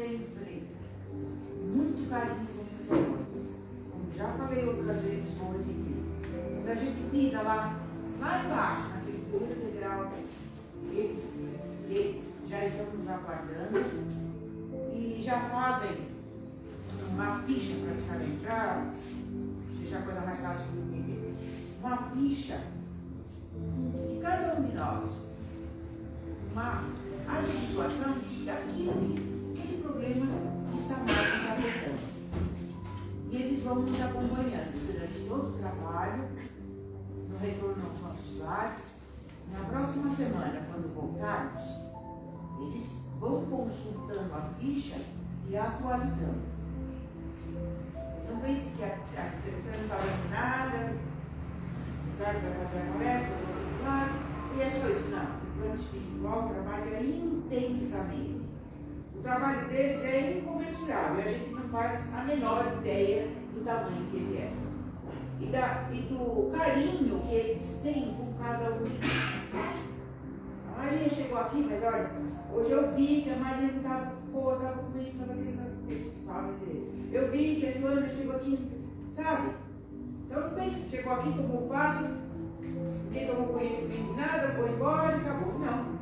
sempre muito carinho, muito amor. Como já falei outras vezes, vou repetir. Quando a gente pisa lá embaixo, naquele primeiro degrau, eles já estão nos aguardando e já fazem uma ficha praticamente, para deixar a coisa mais fácil de entender. Uma ficha de cada um de nós, uma averiguação daquele problema que está mais nos afetando. E eles vão nos acompanhando durante todo o trabalho, no retorno aos nossos lares. Na próxima semana, quando voltarmos, eles vão consultando a ficha e atualizando. Vocês não pensem que você não está vendo nada, o cara vai fazer a coleta, e é só isso. Não. O plano espiritual trabalha intensamente. O trabalho deles é incomensurável. A gente não faz a menor ideia do tamanho que ele é. E do carinho que eles têm com cada um de nós. A Maria chegou aqui, mas olha, hoje eu vi que a Maria não estava com isso, estava tendo esse fala dele. Eu vi que a Joana chegou aqui, sabe? Então não pense que chegou aqui, tomou passo, ninguém tomou conhecimento de nada, foi embora e acabou. Não.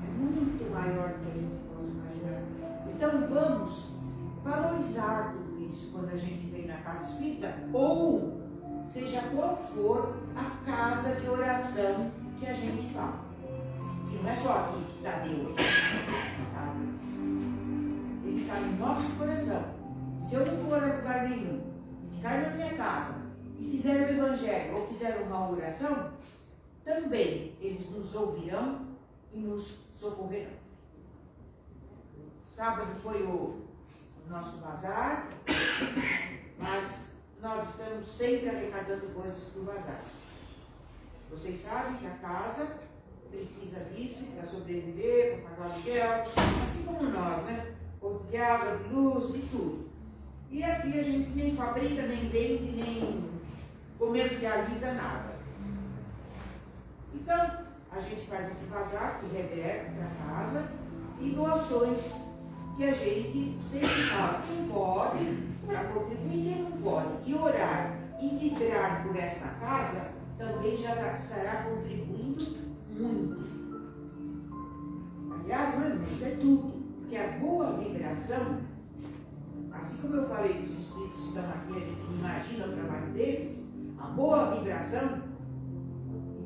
É muito maior do que a gente possa imaginar. Então vamos valorizar tudo isso quando a gente vem na casa espírita, ou seja qual for a casa de oração que a gente vai. E não é só aqui que está Deus, sabe? Ele está no nosso coração. Se eu não for a lugar nenhum, ficar na minha casa e fizer o evangelho ou fizer uma oração, também eles nos ouvirão e nos socorrerão. Sábado foi o nosso bazar, mas nós estamos sempre arrecadando coisas para o bazar. Vocês sabem que a casa precisa disso para sobreviver, para pagar aluguel, assim como nós, né? Pouco de água, de luz, de tudo. E aqui a gente nem fabrica, nem vende, nem comercializa nada. Então, a gente faz esse bazar que reverte para casa e doações que a gente sempre fala. Quem pode, para contribuir, quem não pode. E orar e vibrar por esta casa também já estará contribuindo muito. Aliás, não é muito, é tudo. Porque a boa vibração, assim como eu falei que os espíritos estão aqui, a gente imagina o trabalho deles, a boa vibração,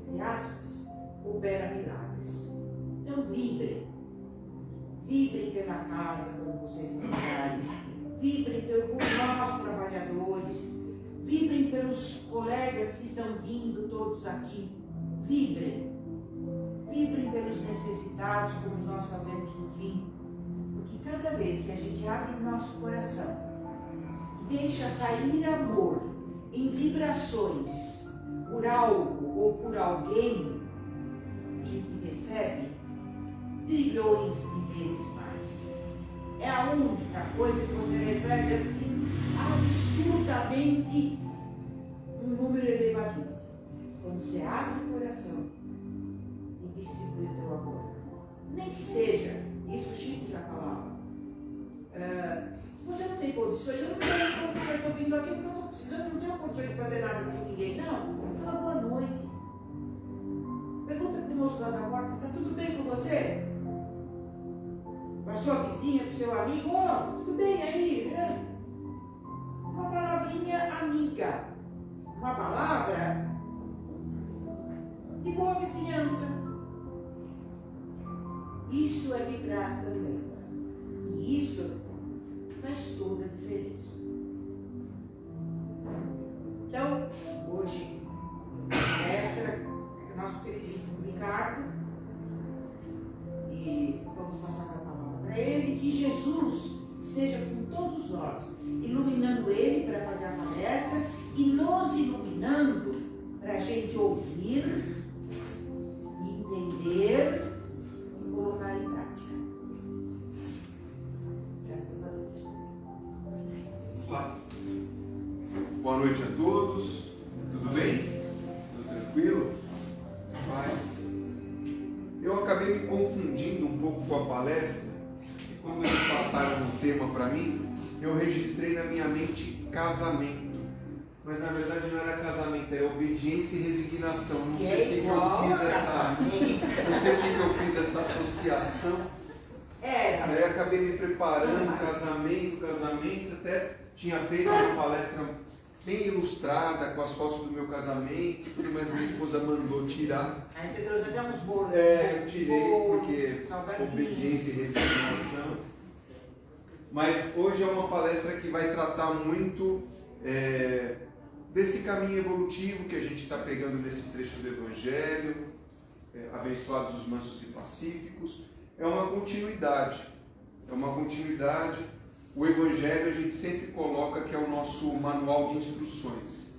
entre aspas, opera milagres. Então vibrem. Vibrem pela casa quando vocês trabalharem. Vibrem pelos nossos trabalhadores. Vibrem pelos colegas que estão vindo todos aqui. Vibrem. Vibrem pelos necessitados, como nós fazemos no fim. Porque cada vez que a gente abre o nosso coração e deixa sair amor em vibrações por algo ou por alguém, a gente recebe trilhões de vezes mais. É a única coisa que você recebe assim, absurdamente um número elevadíssimo. Quando você abre o coração e distribui o teu amor. Nem que seja, isso o Chico já falava. Você não tem condições, eu não tenho condições, estou vindo aqui porque eu estou precisando, não tenho condições de fazer nada com ninguém. Não, fala boa noite. Pergunta para o moço lá da porta, está tudo bem com você? Com a sua vizinha, com o seu amigo, tudo bem aí? Uma palavrinha amiga, uma palavra de boa vizinhança. Isso é vibrar também. E isso faz toda a diferença. Então, hoje, extra, o nosso queridíssimo Ricardo, e vamos passar a palavra para ele, que Jesus esteja com todos nós, iluminando ele para fazer a palestra e nos iluminando para a gente ouvir, entender e colocar em prática. Graças a Deus. Vamos lá. Boa noite a todos. Tudo bem? Tudo tranquilo? Mas eu acabei me confundindo um pouco com a palestra. E quando eles passaram passaram um tema para mim, eu registrei na minha mente casamento. Mas na verdade não era casamento, era obediência e resignação. Não sei o que eu fiz essa associação. Daí acabei me preparando, casamento, até tinha feito uma palestra bem ilustrada com as fotos do meu casamento, tudo, mas minha esposa mandou tirar. Aí você trouxe até uns bolos. Eu tirei porque obediência e resignação. Mas hoje é uma palestra que vai tratar muito desse caminho evolutivo que a gente está pegando nesse trecho do Evangelho, abençoados os mansos e pacíficos. É uma continuidade. O Evangelho a gente sempre coloca que é o nosso manual de instruções.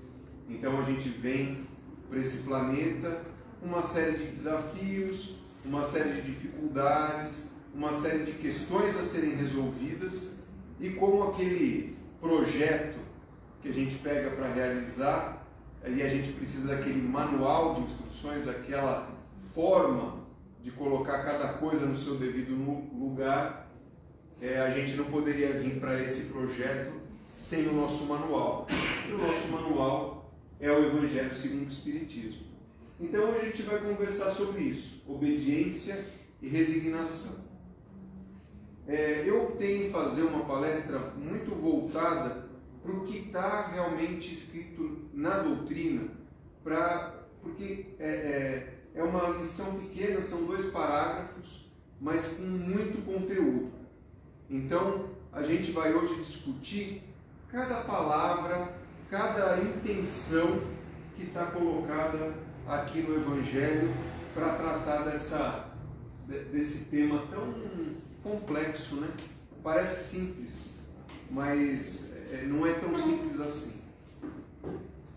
Então a gente vem para esse planeta uma série de desafios, uma série de dificuldades, uma série de questões a serem resolvidas, e como aquele projeto que a gente pega para realizar, e a gente precisa daquele manual de instruções, daquela forma de colocar cada coisa no seu devido lugar, a gente não poderia vir para esse projeto sem o nosso manual. E o nosso manual é o Evangelho segundo o Espiritismo. Então hoje a gente vai conversar sobre isso, obediência e resignação. Eu optei em fazer uma palestra muito voltada para o que está realmente escrito na doutrina, porque é uma lição pequena, são 2 parágrafos, mas com muito conteúdo. Então, a gente vai hoje discutir cada palavra, cada intenção que está colocada aqui no Evangelho para tratar desse tema tão complexo, né? Parece simples, mas não é tão simples assim.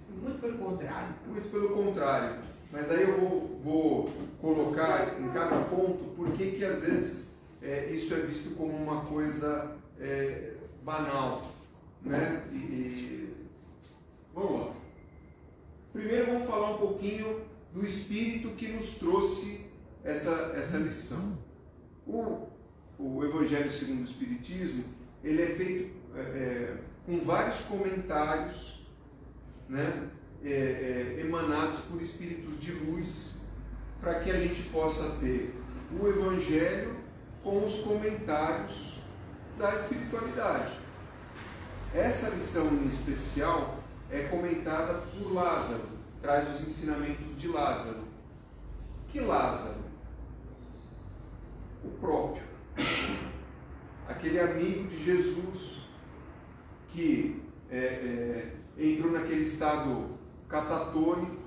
Muito pelo contrário. Muito pelo contrário. Mas aí eu vou colocar em cada ponto por que às vezes isso é visto como uma coisa banal, né? Vamos lá. Primeiro vamos falar um pouquinho do Espírito que nos trouxe essa lição. O Evangelho segundo o Espiritismo, ele é feito com vários comentários, né? Emanados por espíritos de luz, para que a gente possa ter o Evangelho com os comentários da espiritualidade. Essa lição em especial é comentada por Lázaro, traz os ensinamentos de Lázaro. Que Lázaro? O próprio, aquele amigo de Jesus que entrou naquele estado catatônico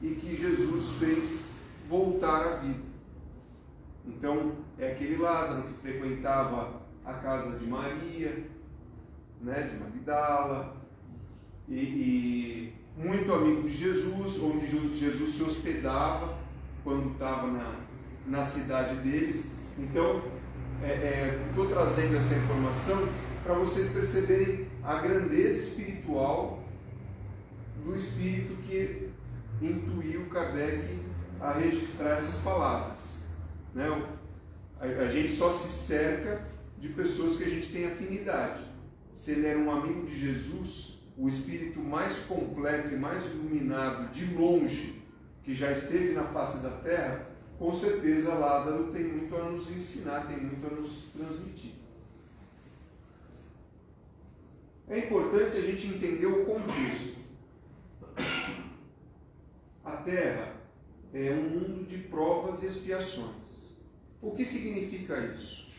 e que Jesus fez voltar à vida. Então, é aquele Lázaro que frequentava a casa de Maria, né, de Magdala, e muito amigo de Jesus, onde Jesus se hospedava quando estava na cidade deles. Então, estou trazendo essa informação para vocês perceberem a grandeza espiritual do Espírito que intuiu Kardec a registrar essas palavras, né? A gente só se cerca de pessoas que a gente tem afinidade. Se ele era um amigo de Jesus, o Espírito mais completo e mais iluminado de longe que já esteve na face da Terra, com certeza Lázaro tem muito a nos ensinar, tem muito a nos transmitir. É importante a gente entender o contexto. A Terra é um mundo de provas e expiações. O que significa isso?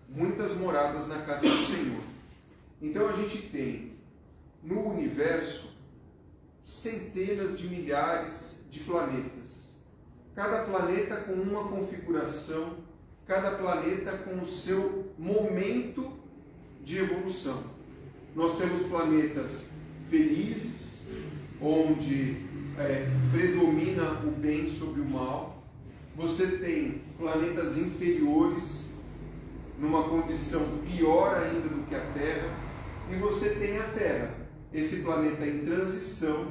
Muitas moradas na casa do Senhor. Então a gente tem no universo centenas de milhares de planetas. Cada planeta com uma configuração, cada planeta com o seu momento de evolução. Nós temos planetas felizes, onde predomina o bem sobre o mal. Você tem planetas inferiores, numa condição pior ainda do que a Terra, e você tem a Terra, esse planeta em transição,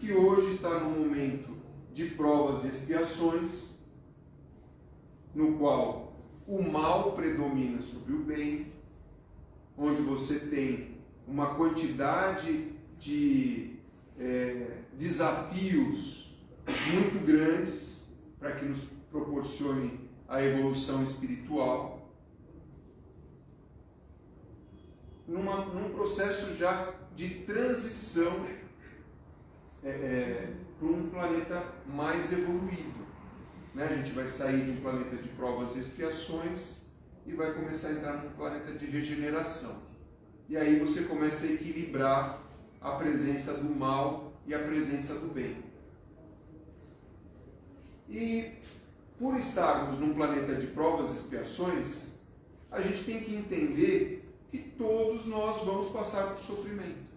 que hoje está no momento de provas e expiações, no qual o mal predomina sobre o bem, onde você tem uma quantidade de desafios muito grandes para que nos proporcione a evolução espiritual, num processo já de transição para um planeta mais evoluído. Né? A gente vai sair de um planeta de provas e expiações e vai começar a entrar num planeta de regeneração. E aí você começa a equilibrar a presença do mal e a presença do bem. E por estarmos num planeta de provas e expiações, a gente tem que entender que todos nós vamos passar por sofrimento.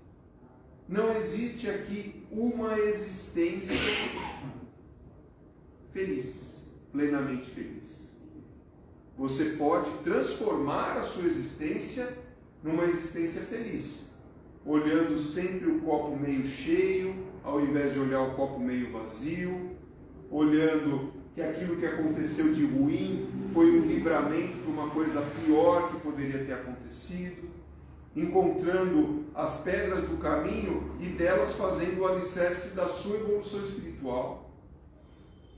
Não existe aqui uma existência feliz, plenamente feliz. Você pode transformar a sua existência numa existência feliz, olhando sempre o copo meio cheio, ao invés de olhar o copo meio vazio, olhando que aquilo que aconteceu de ruim foi um livramento para uma coisa pior que poderia ter acontecido, encontrando as pedras do caminho e delas fazendo o alicerce da sua evolução espiritual,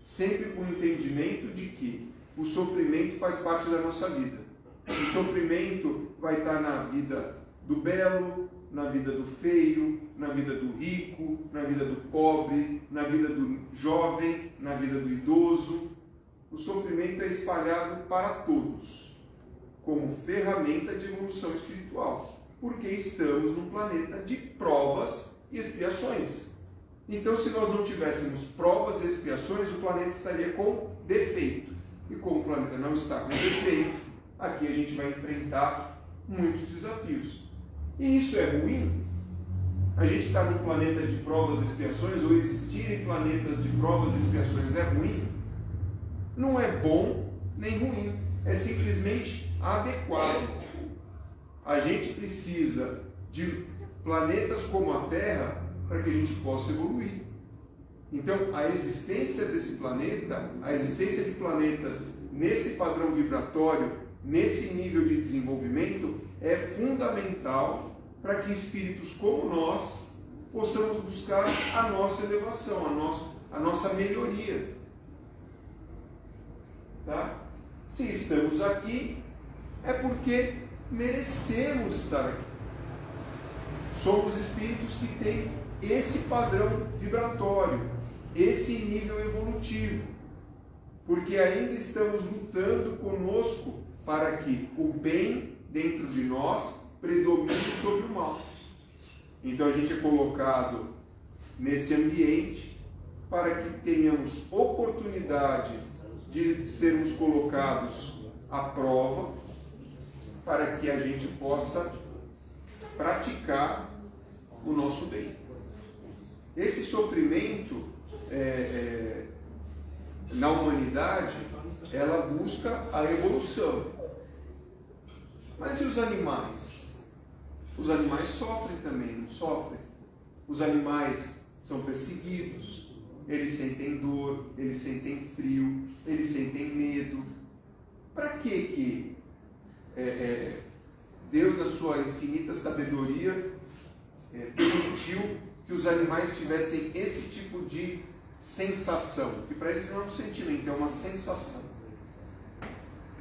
sempre com o entendimento de que o sofrimento faz parte da nossa vida. O sofrimento vai estar na vida do belo, na vida do feio, na vida do rico, na vida do pobre, na vida do jovem, na vida do idoso. O sofrimento é espalhado para todos, como ferramenta de evolução espiritual, porque estamos num planeta de provas e expiações. Então, se nós não tivéssemos provas e expiações, o planeta estaria com defeito. E como o planeta não está com defeito, aqui a gente vai enfrentar muitos desafios. E isso é ruim? A gente está num planeta de provas e expiações, ou existirem planetas de provas e expiações é ruim? Não é bom nem ruim, é simplesmente adequado. A gente precisa de planetas como a Terra para que a gente possa evoluir. Então, a existência desse planeta, a existência de planetas nesse padrão vibratório, nesse nível de desenvolvimento, é fundamental para que espíritos como nós possamos buscar a nossa elevação, a nossa melhoria. Tá? Se estamos aqui, é porque merecemos estar aqui. Somos espíritos que têm esse padrão vibratório, esse nível evolutivo, porque ainda estamos lutando conosco para que o bem dentro de nós predomine sobre o mal. Então a gente é colocado nesse ambiente para que tenhamos oportunidade de sermos colocados à prova, para que a gente possa praticar o nosso bem. Esse sofrimento na humanidade, ela busca a evolução. Mas e os animais? Os animais sofrem também, não sofrem? Os animais são perseguidos, eles sentem dor, eles sentem frio, eles sentem medo. Para que Deus, na sua infinita sabedoria, permitiu que os animais tivessem esse tipo de sensação? Que para eles não é um sentimento, é uma sensação.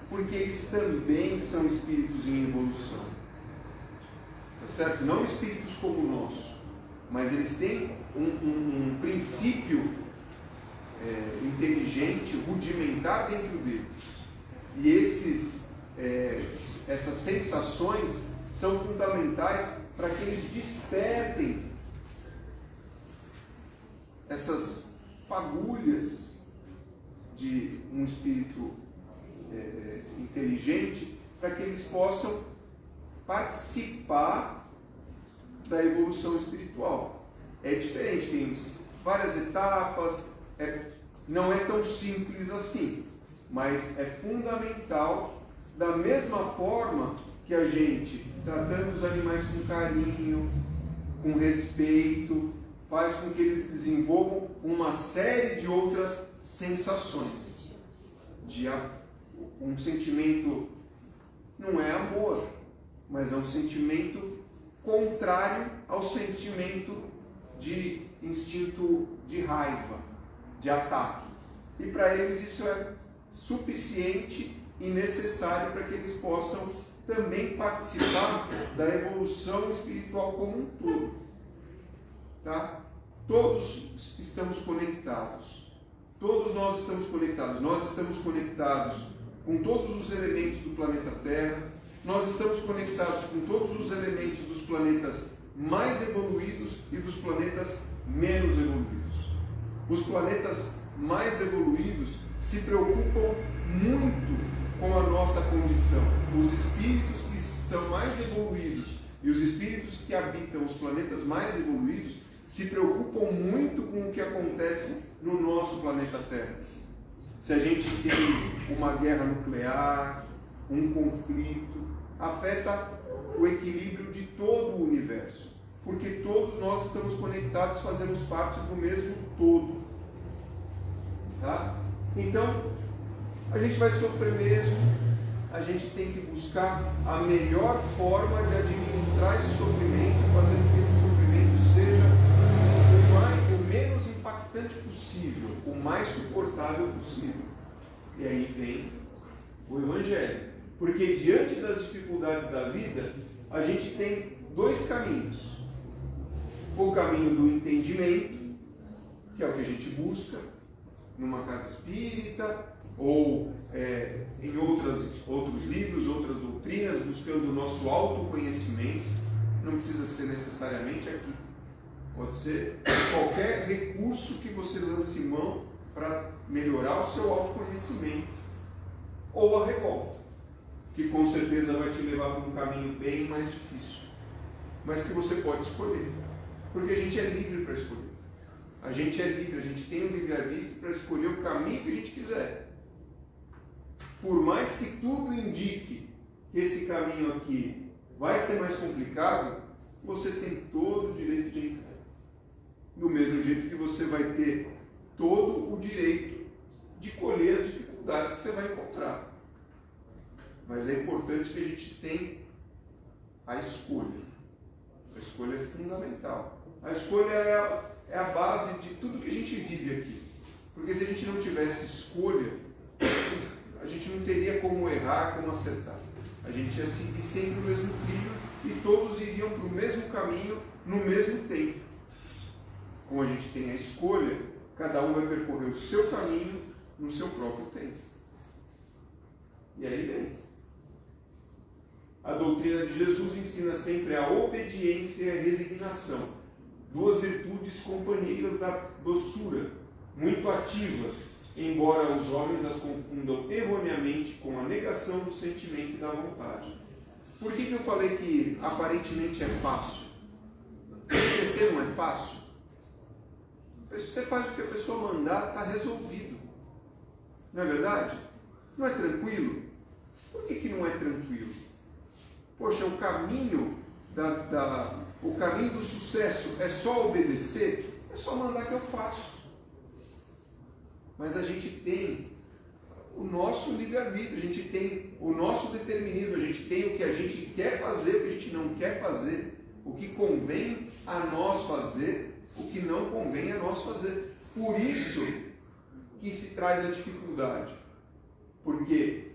Porque eles também são espíritos em evolução. Tá certo? Não espíritos como o nosso, mas eles têm um princípio inteligente, rudimentar dentro deles. E essas sensações são fundamentais para que eles despertem essas fagulhas de um espírito inteligente, para que eles possam participar da evolução espiritual. É diferente, tem várias etapas, não é tão simples assim, mas é fundamental, da mesma forma que a gente, tratando os animais com carinho, com respeito, faz com que eles desenvolvam uma série de outras sensações, de um sentimento, não é amor, mas é um sentimento contrário ao sentimento de instinto de raiva, de ataque. E para eles isso é suficiente e necessário para que eles possam também participar da evolução espiritual como um todo. Tá? Todos estamos conectados. Todos nós estamos conectados. Nós estamos conectados com todos os elementos do planeta Terra. Nós estamos conectados com todos os elementos dos planetas mais evoluídos e dos planetas menos evoluídos. Os planetas mais evoluídos se preocupam muito com a nossa condição. Os espíritos que são mais evoluídos e os espíritos que habitam os planetas mais evoluídos se preocupam muito com o que acontece no nosso planeta Terra. Se a gente tem uma guerra nuclear, um conflito, afeta o equilíbrio de todo o universo, porque todos nós estamos conectados, fazemos parte do mesmo todo. Tá? Então, a gente vai sofrer mesmo, a gente tem que buscar a melhor forma de administrar esse sofrimento, fazendo que esse sofrimento seja o menos impactante possível, o mais suportável possível. E aí vem o Evangelho. Porque diante das dificuldades da vida, a gente tem dois caminhos. O caminho do entendimento, que é o que a gente busca numa casa espírita, ou em outros livros, outras doutrinas, buscando o nosso autoconhecimento. Não precisa ser necessariamente aqui. Pode ser qualquer recurso que você lance mão para melhorar o seu autoconhecimento. Ou a revolta, que com certeza vai te levar para um caminho bem mais difícil, mas que você pode escolher, porque a gente é livre para escolher. A gente é livre, a gente tem um livre-arbítrio para escolher o caminho que a gente quiser. Por mais que tudo indique que esse caminho aqui vai ser mais complicado, você tem todo o direito de entrar. Do mesmo jeito que você vai ter todo o direito de colher as dificuldades que você vai encontrar. Mas é importante que a gente tenha a escolha. A escolha é fundamental. A escolha é a base de tudo que a gente vive aqui. Porque se a gente não tivesse escolha, a gente não teria como errar, como acertar. A gente ia seguir sempre o mesmo trilho e todos iriam para o mesmo caminho no mesmo tempo. Como a gente tem a escolha, cada um vai percorrer o seu caminho no seu próprio tempo. E aí vem. A doutrina de Jesus ensina sempre a obediência e a resignação, duas virtudes companheiras da doçura, muito ativas, embora os homens as confundam erroneamente com a negação do sentimento e da vontade. Por que eu falei que aparentemente é fácil? Obedecer não é fácil? Se você faz o que a pessoa mandar, está resolvido. Não é verdade? Não é tranquilo? Por que não é tranquilo? Poxa, o caminho do sucesso é só obedecer? É só mandar que eu faço. Mas a gente tem o nosso livre-arbítrio, a gente tem o nosso determinismo, a gente tem o que a gente quer fazer, o que a gente não quer fazer, o que convém a nós fazer, o que não convém a nós fazer. Por isso que se traz a dificuldade. Porque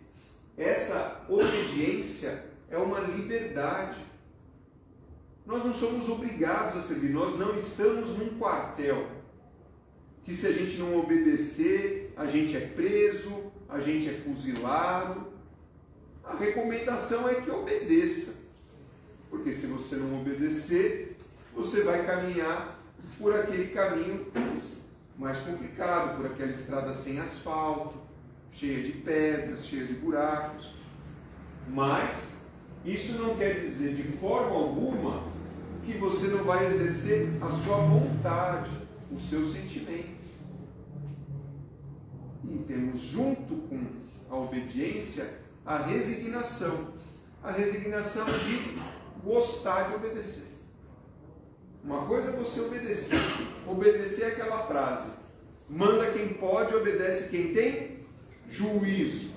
essa obediência é uma liberdade. Nós não somos obrigados a servir, nós não estamos num quartel que se a gente não obedecer, a gente é preso, a gente é fuzilado. A recomendação é que obedeça, porque se você não obedecer, você vai caminhar por aquele caminho mais complicado, por aquela estrada sem asfalto, cheia de pedras, cheia de buracos. Mas isso não quer dizer de forma alguma que você não vai exercer a sua vontade, o seu sentimento. E temos junto com a obediência a resignação. A resignação de gostar de obedecer. Uma coisa é você obedecer. Obedecer é aquela frase: manda quem pode, obedece quem tem juízo.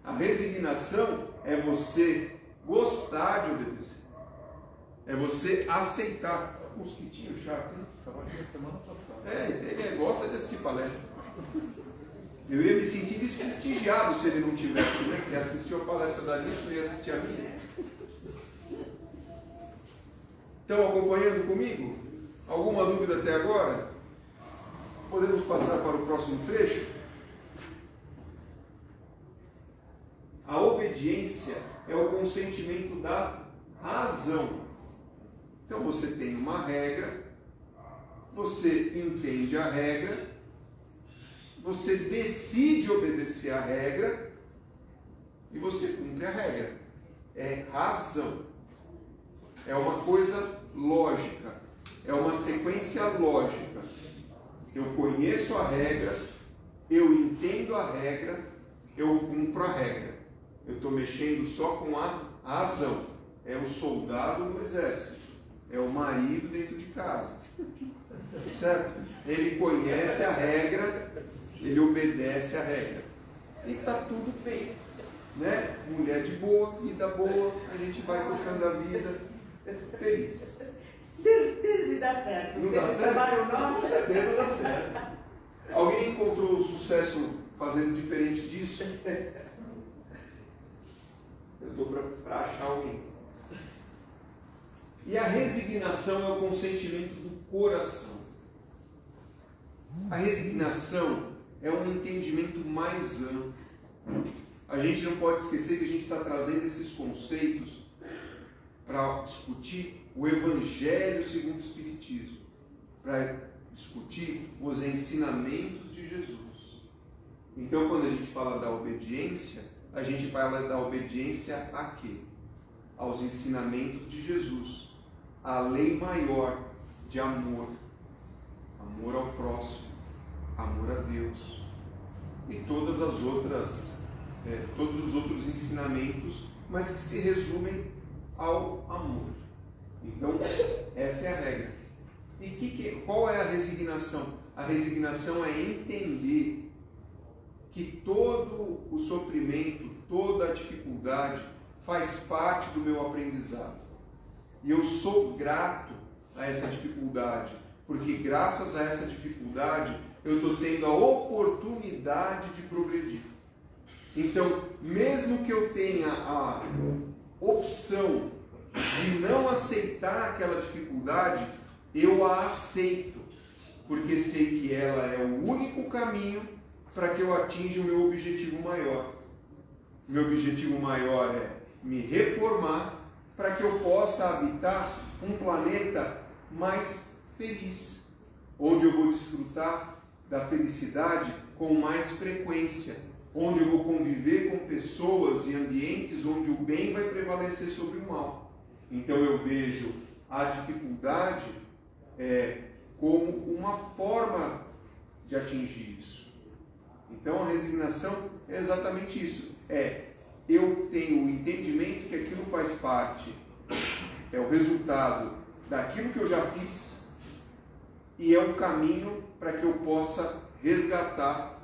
A resignação é você gostar de obedecer. É você aceitar. Mosquitinho chato, hein? Estava aqui a semana passada. Ele gosta de assistir palestra. Eu ia me sentir desprestigiado se ele não tivesse, né? Que assistiu a palestra da Alice e ia assistir a minha. Estão acompanhando comigo? Alguma dúvida até agora? Podemos passar para o próximo trecho? A obediência é o consentimento da razão. Então você tem uma regra, você entende a regra, você decide obedecer a regra e você cumpre a regra. É razão. É uma coisa lógica. É uma sequência lógica. Eu conheço a regra, eu entendo a regra, eu cumpro a regra. Eu estou mexendo só com a razão. É o soldado no exército. É o marido dentro de casa. Certo? Ele conhece a regra, ele obedece a regra. E está tudo bem. Né? Mulher de boa, vida boa, a gente vai tocando a vida feliz. Certeza de dar certo. Não dá certo? Com certeza dá certo. Alguém encontrou sucesso fazendo diferente disso? Eu estou para achar alguém. E a resignação é o consentimento do coração. A resignação é um entendimento mais amplo. A gente não pode esquecer que a gente está trazendo esses conceitos para discutir o Evangelho segundo o Espiritismo, para discutir os ensinamentos de Jesus. Então, quando a gente fala da obediência, a gente fala da obediência a quê? Aos ensinamentos de Jesus, a lei maior de amor, amor ao próximo, amor a Deus e todas as outras, todos os outros ensinamentos, mas que se resumem ao amor. Então, essa é a regra. E qual é a resignação? A resignação é entender que todo o sofrimento, toda a dificuldade faz parte do meu aprendizado. E eu sou grato a essa dificuldade, porque graças a essa dificuldade eu estou tendo a oportunidade de progredir. Então, mesmo que eu tenha a opção de não aceitar aquela dificuldade, eu a aceito, porque sei que ela é o único caminho para que eu atinja o meu objetivo maior. Meu objetivo maior é me reformar para que eu possa habitar um planeta mais feliz, onde eu vou desfrutar da felicidade com mais frequência, onde eu vou conviver com pessoas e ambientes onde o bem vai prevalecer sobre o mal. Então eu vejo a dificuldade como uma forma de atingir isso. Então a resignação é exatamente isso. Eu tenho o entendimento que aquilo faz parte, é o resultado daquilo que eu já fiz e é o caminho para que eu possa resgatar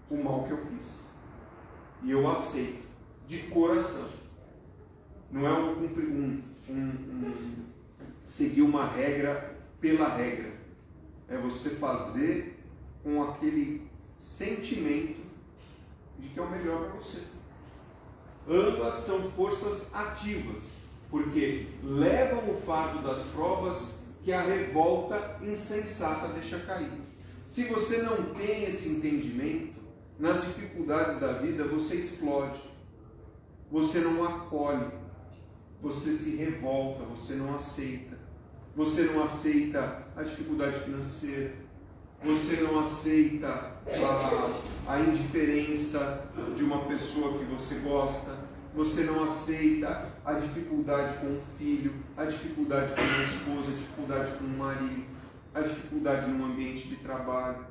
o mal que eu fiz. E eu aceito de coração. Não é seguir uma regra pela regra. É você fazer com aquele sentimento de que é o melhor para você. Ambas são forças ativas, porque levam o fardo das provas que a revolta insensata deixa cair. Se você não tem esse entendimento, nas dificuldades da vida você explode, você não acolhe, você se revolta, você não aceita a dificuldade financeira, você não aceita a indiferença de uma pessoa que você gosta, você não aceita a dificuldade com um filho, a dificuldade com uma esposa, a dificuldade com um marido, a dificuldade num ambiente de trabalho.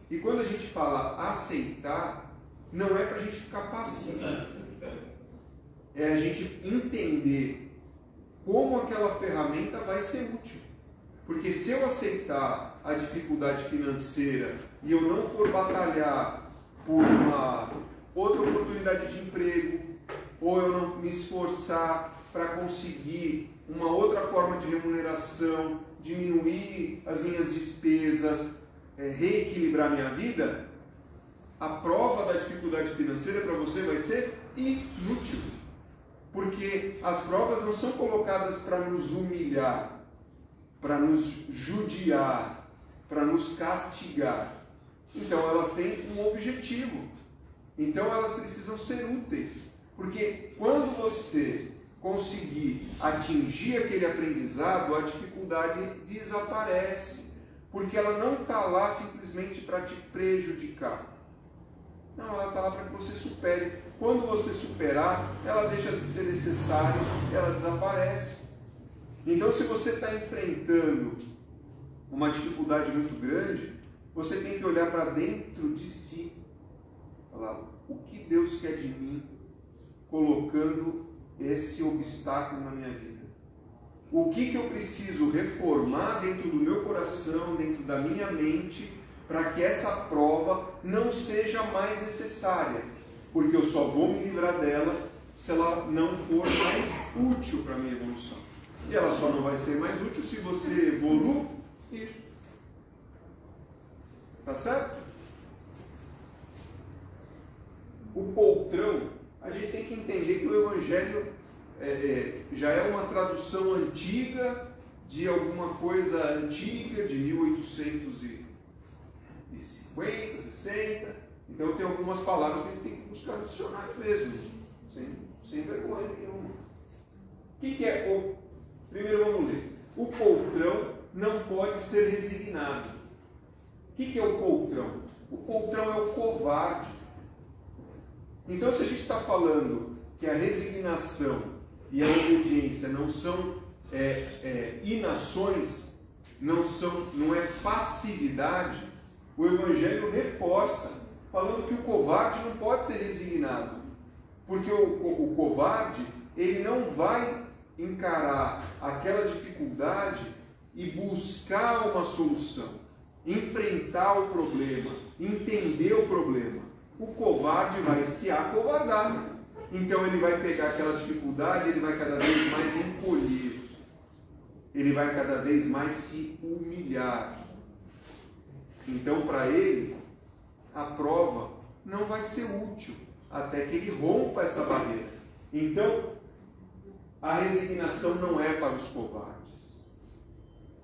E quando a gente fala aceitar, não é para a gente ficar passivo, é a gente entender como aquela ferramenta vai ser útil. Porque se eu aceitar a dificuldade financeira e eu não for batalhar por outra oportunidade de emprego, ou eu não me esforçar para conseguir uma outra forma de remuneração, diminuir as minhas despesas, reequilibrar minha vida, a prova da dificuldade financeira para você vai ser inútil. Porque as provas não são colocadas para nos humilhar, para nos judiar, para nos castigar. Então elas têm um objetivo. Então elas precisam ser úteis. Porque quando você conseguir atingir aquele aprendizado, a dificuldade desaparece. Porque ela não está lá simplesmente para te prejudicar. Não, ela está lá para que você supere. Quando você superar, ela deixa de ser necessária, ela desaparece. Então, se você está enfrentando uma dificuldade muito grande, você tem que olhar para dentro de si. Falar, o que Deus quer de mim colocando esse obstáculo na minha vida? O que eu preciso reformar dentro do meu coração, dentro da minha mente, para que essa prova não seja mais necessária, porque eu só vou me livrar dela se ela não for mais útil para a minha evolução. E ela só não vai ser mais útil se você evoluir. Tá certo? O poltrão, a gente tem que entender que o Evangelho já é uma tradução antiga de alguma coisa antiga, de 1850, 60. Então tem algumas palavras que a gente tem que buscar no dicionário mesmo, sem vergonha nenhuma. O que é o... Primeiro vamos ler. O poltrão não pode ser resignado. O que é o poltrão? O poltrão é o covarde. Então, se a gente está falando que a resignação e a obediência não são inações, não é passividade, o Evangelho reforça, falando que o covarde não pode ser resignado, porque o covarde, ele não vai encarar aquela dificuldade e buscar uma solução, enfrentar o problema, entender o problema. O covarde vai se acovardar. Então ele vai pegar aquela dificuldade, ele vai cada vez mais encolher, ele vai cada vez mais se humilhar. Então, para ele, a prova não vai ser útil até que ele rompa essa barreira. Então, a resignação não é para os covardes.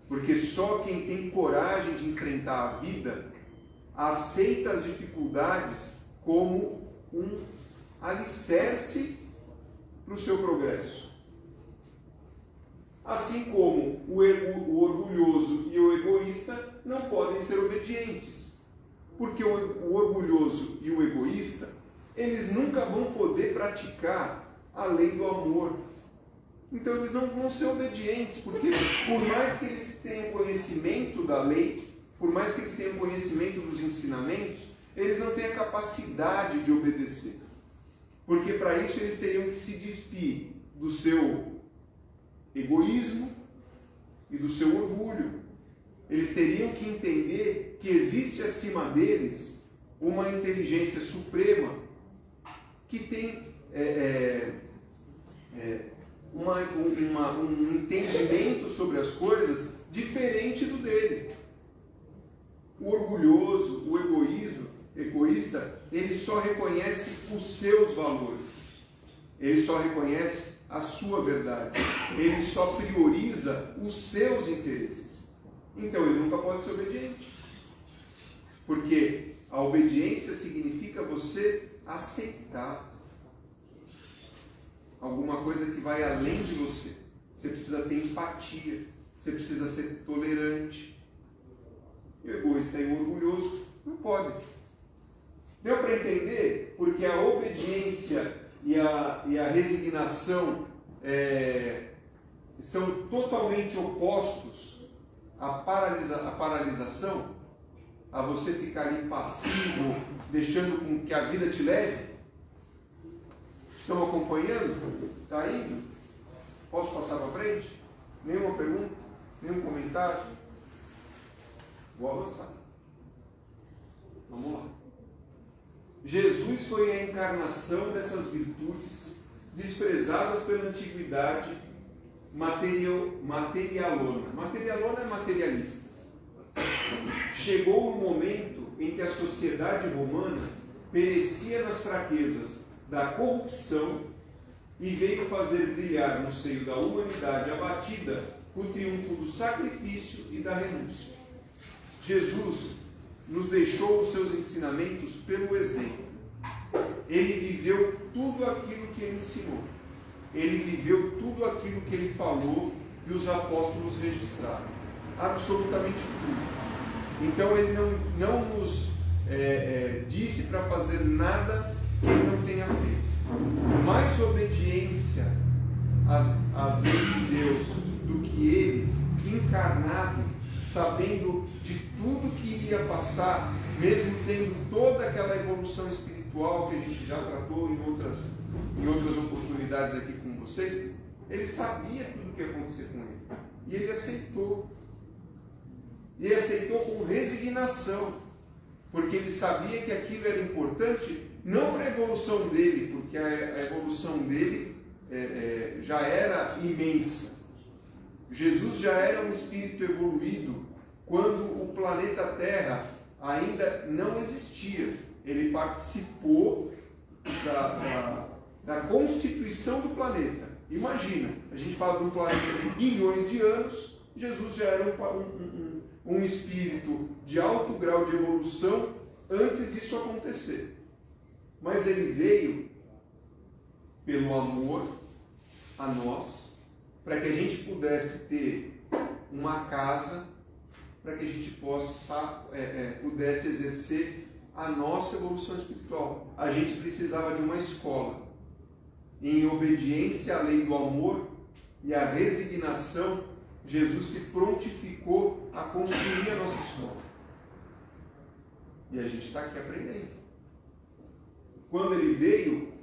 Porque só quem tem coragem de enfrentar a vida aceita as dificuldades como um alicerce para o seu progresso. Assim como o orgulhoso e o egoísta não podem ser obedientes. Porque o orgulhoso e o egoísta, eles nunca vão poder praticar a lei do amor. Então eles não vão ser obedientes, porque por mais que eles tenham conhecimento da lei, por mais que eles tenham conhecimento dos ensinamentos, eles não têm a capacidade de obedecer. Porque para isso eles teriam que se despir do seu egoísmo e do seu orgulho. Eles teriam que entender que existe acima deles uma inteligência suprema que tem um entendimento sobre as coisas diferente do dele. O orgulhoso, o egoísta, ele só reconhece os seus valores, ele só reconhece a sua verdade, ele só prioriza os seus interesses. Então ele nunca pode ser obediente, porque a obediência significa você aceitar alguma coisa que vai além de você. Você precisa ter empatia, você precisa ser tolerante. E o egoísta e o orgulhoso não podem. Deu para entender? Porque a obediência e a resignação são totalmente opostos à paralisação, a você ficar ali passivo, deixando com que a vida te leve. Estão acompanhando? Está indo? Posso passar para frente? Nenhuma pergunta? Nenhum comentário? Vou avançar. Vamos lá. Jesus foi a encarnação dessas virtudes desprezadas pela antiguidade materialona. Materialona é materialista. Chegou o momento em que a sociedade romana perecia nas fraquezas da corrupção e veio fazer brilhar no seio da humanidade abatida o triunfo do sacrifício e da renúncia. Jesus nos deixou os seus ensinamentos pelo exemplo. Ele viveu tudo aquilo que ele ensinou. Ele viveu tudo aquilo que ele falou e os apóstolos registraram. Absolutamente tudo. Então ele não nos disse para fazer nada que ele não tenha feito. Mais obediência às leis de Deus do que ele, encarnado, sabendo de tudo que ia passar, mesmo tendo toda aquela evolução espiritual que a gente já tratou em outras oportunidades aqui com vocês, ele sabia tudo o que ia acontecer com ele. E ele aceitou. E ele aceitou com resignação, porque ele sabia que aquilo era importante, não para a evolução dele, porque a evolução dele já era imensa. Jesus já era um espírito evoluído quando o planeta Terra ainda não existia. Ele participou da constituição do planeta. Imagina, a gente fala de um planeta de bilhões de anos, Jesus já era um espírito de alto grau de evolução antes disso acontecer. Mas ele veio pelo amor a nós, para que a gente pudesse ter uma casa, para que a gente pudesse exercer a nossa evolução espiritual. A gente precisava de uma escola. E em obediência à lei do amor e à resignação, Jesus se prontificou a construir a nossa escola. E a gente está aqui aprendendo. Quando ele veio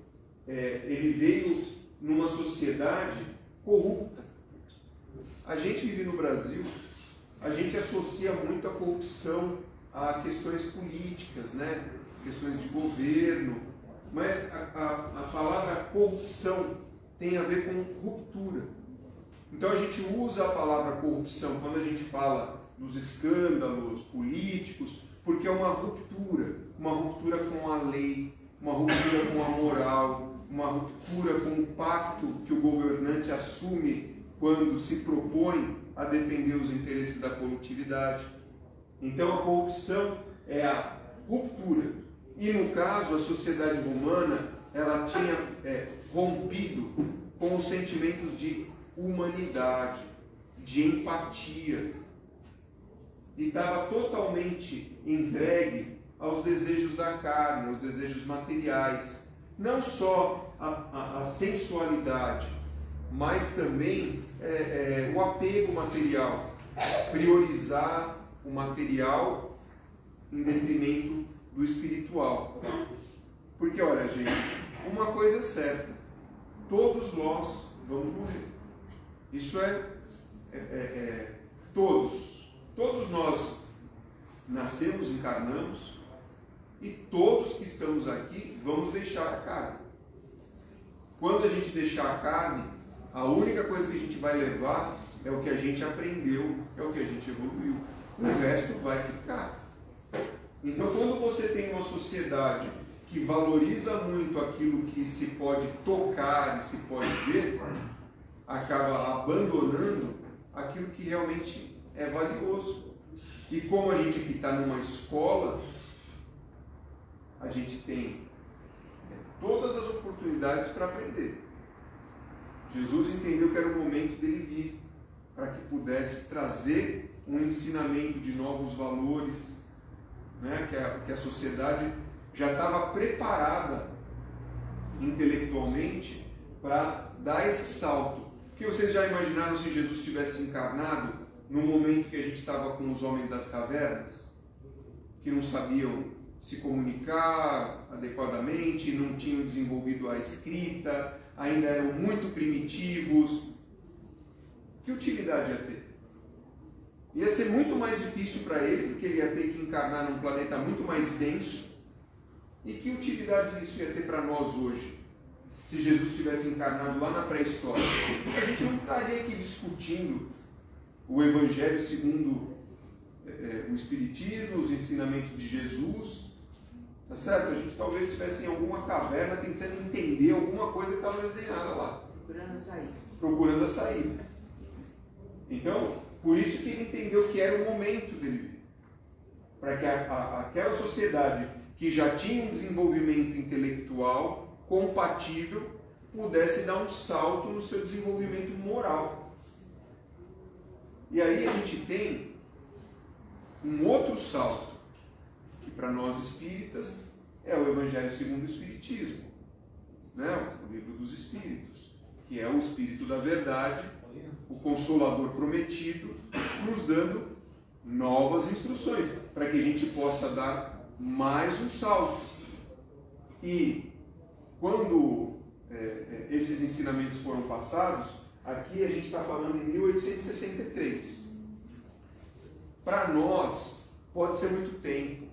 numa sociedade corrupta. A gente vive no Brasil, a gente associa muito a corrupção a questões políticas, né? Questões de governo, mas a palavra corrupção tem a ver com ruptura. Então a gente usa a palavra corrupção quando a gente fala dos escândalos políticos, porque é uma ruptura com a lei, uma ruptura com a moral, uma ruptura com o pacto que o governante assume quando se propõe a defender os interesses da coletividade. Então a corrupção é a ruptura. E no caso, a sociedade romana, ela tinha rompido com os sentimentos de humanidade, de empatia, e estava totalmente entregue aos desejos da carne, aos desejos materiais. Não só a sensualidade, mas também o apego material. Priorizar o material em detrimento do espiritual. Porque, olha, gente, uma coisa é certa: todos nós vamos morrer. Isso todos nós nascemos, encarnamos, e todos que estamos aqui vamos deixar a carne. Quando a gente deixar a carne, a única coisa que a gente vai levar é o que a gente aprendeu, é o que a gente evoluiu. O resto vai ficar. Então, quando você tem uma sociedade que valoriza muito aquilo que se pode tocar e se pode ver, acaba abandonando aquilo que realmente é valioso. E como a gente aqui está numa escola, a gente tem todas as oportunidades para aprender. Jesus entendeu que era o momento dele vir, para que pudesse trazer um ensinamento de novos valores, né? Que a sociedade já estava preparada intelectualmente para dar esse salto. Porque vocês já imaginaram se Jesus tivesse encarnado no momento que a gente estava com os homens das cavernas, que não sabiam se comunicar adequadamente, não tinham desenvolvido a escrita, ainda eram muito primitivos? Que utilidade ia ter? Ia ser muito mais difícil para ele, porque ele ia ter que encarnar num planeta muito mais denso, E que utilidade isso ia ter para nós hoje? Se Jesus tivesse encarnado lá na pré-história? A gente não estaria aqui discutindo o Evangelho segundo o Espiritismo, os ensinamentos de Jesus, tá certo? A gente talvez estivesse em alguma caverna tentando entender alguma coisa que estava desenhada lá. Procurando a saída. Então, por isso que ele entendeu que era o momento dele vir. Para que aquela sociedade que já tinha um desenvolvimento intelectual compatível pudesse dar um salto no seu desenvolvimento moral. E aí a gente tem um outro salto, que para nós espíritas é o Evangelho segundo o Espiritismo, né? O livro dos Espíritos, que é o Espírito da Verdade, o Consolador prometido, nos dando novas instruções, para que a gente possa dar mais um salto. E quando esses ensinamentos foram passados, aqui a gente está falando em 1863. Para nós, pode ser muito tempo,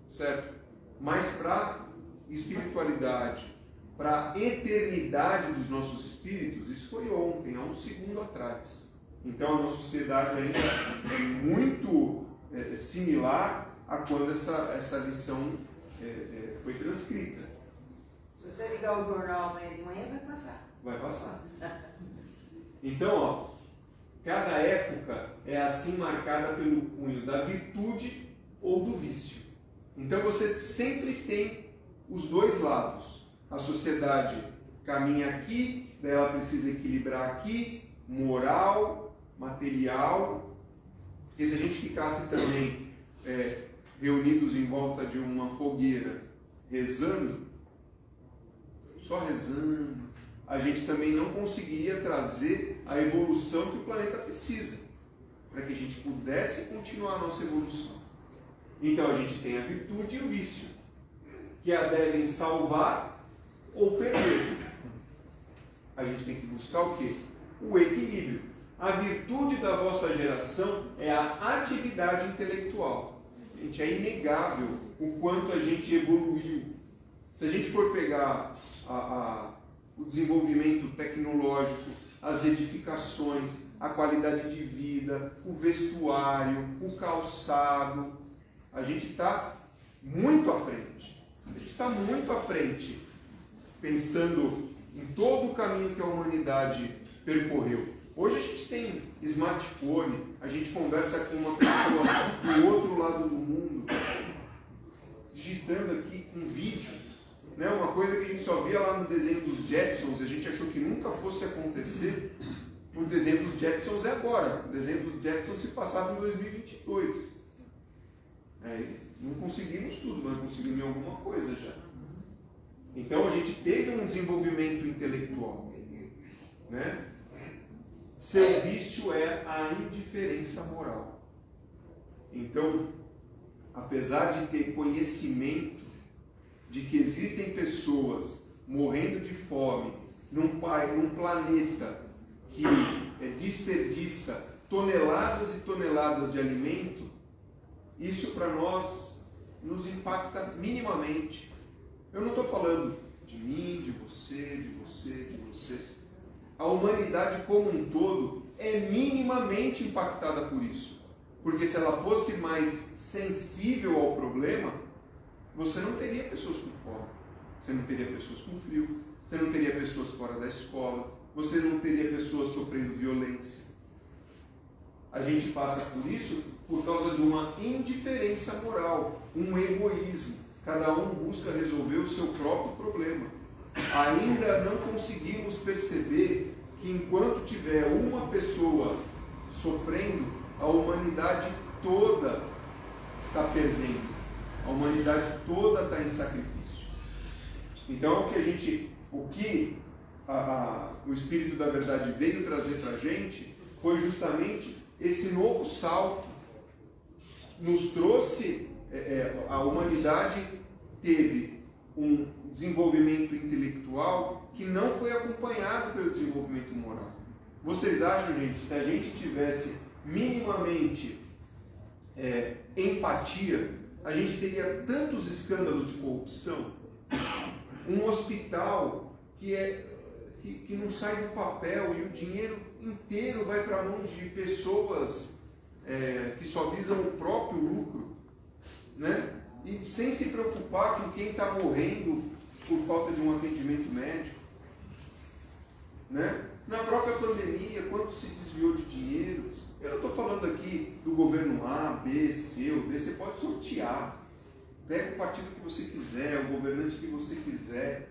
certo? Mas para espiritualidade, para a eternidade dos nossos espíritos, isso foi ontem, há um segundo atrás. Então a nossa sociedade ainda é muito similar a quando essa lição foi transcrita. Se você ligar o jornal amanhã de manhã, vai passar. Vai passar. Então, ó, cada época é assim marcada pelo cunho da virtude ou do vício. Então você sempre tem os dois lados. A sociedade caminha aqui, daí ela precisa equilibrar aqui, moral, material. Porque se a gente ficasse também reunidos em volta de uma fogueira, rezando, só rezando, a gente também não conseguiria trazer a evolução que o planeta precisa, para que a gente pudesse continuar a nossa evolução. Então a gente tem a virtude e o vício, que a devem salvar ou perder. A gente tem que buscar o quê? O equilíbrio. A virtude da vossa geração é a atividade intelectual. Gente, é inegável o quanto a gente evoluiu. Se a gente for pegar o desenvolvimento tecnológico, as edificações, a qualidade de vida, o vestuário, o calçado, a gente está muito à frente. A gente está muito à frente, pensando em todo o caminho que a humanidade percorreu. Hoje a gente tem smartphone, a gente conversa com uma pessoa do outro lado do mundo, digitando aqui um vídeo, né? Uma coisa que a gente só via lá no desenho dos Jetsons, a gente achou que nunca fosse acontecer. O desenho dos Jetsons é agora, o desenho dos Jetsons se passava em 2022. Não conseguimos tudo, mas conseguimos alguma coisa já. Então a gente teve um desenvolvimento intelectual, né? Seu vício é a indiferença moral. Então, apesar de ter conhecimento de que existem pessoas morrendo de fome num planeta que desperdiça toneladas e toneladas de alimento, isso para nós nos impacta minimamente. Eu não estou falando de mim, de você, de você, de você. A humanidade como um todo é minimamente impactada por isso. Porque se ela fosse mais sensível ao problema, você não teria pessoas com fome, você não teria pessoas com frio, você não teria pessoas fora da escola, você não teria pessoas sofrendo violência. A gente passa por isso por causa de uma indiferença moral, um egoísmo. Cada um busca resolver o seu próprio problema. Ainda não conseguimos perceber que enquanto tiver uma pessoa sofrendo, a humanidade toda está perdendo. A humanidade toda está em sacrifício. Então o que o Espírito da Verdade veio trazer para a gente foi justamente esse novo salto. Nos trouxe, a humanidade teve um desenvolvimento intelectual que não foi acompanhado pelo desenvolvimento moral. Vocês acham, gente, se a gente tivesse minimamente empatia, a gente teria tantos escândalos de corrupção. Um hospital que não sai do papel e o dinheiro inteiro vai para a mão de pessoas que só visam o próprio lucro, né? E sem se preocupar com quem está morrendo por falta de um atendimento médico, né? Na própria pandemia, quanto se desviou de dinheiro? Eu não estou falando aqui do governo A, B, C ou D, você pode sortear. Pega o partido que você quiser, o governante que você quiser.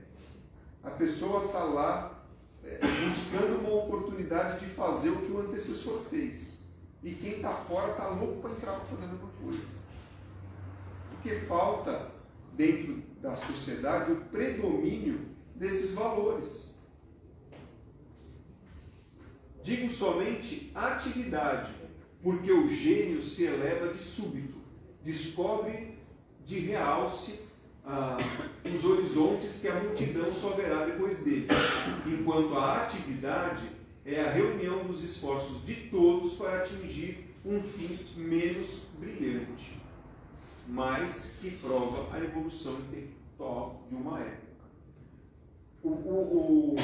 A pessoa está lá buscando uma oportunidade de fazer o que o antecessor fez. E quem está fora está louco para entrar para fazer a mesma coisa. Porque falta, dentro da sociedade, o predomínio desses valores. Digo somente atividade, porque o gênio se eleva de súbito, descobre de realce os horizontes que a multidão só verá depois dele, enquanto a atividade é a reunião dos esforços de todos para atingir um fim menos brilhante, mas que prova a evolução intelectual de uma época. O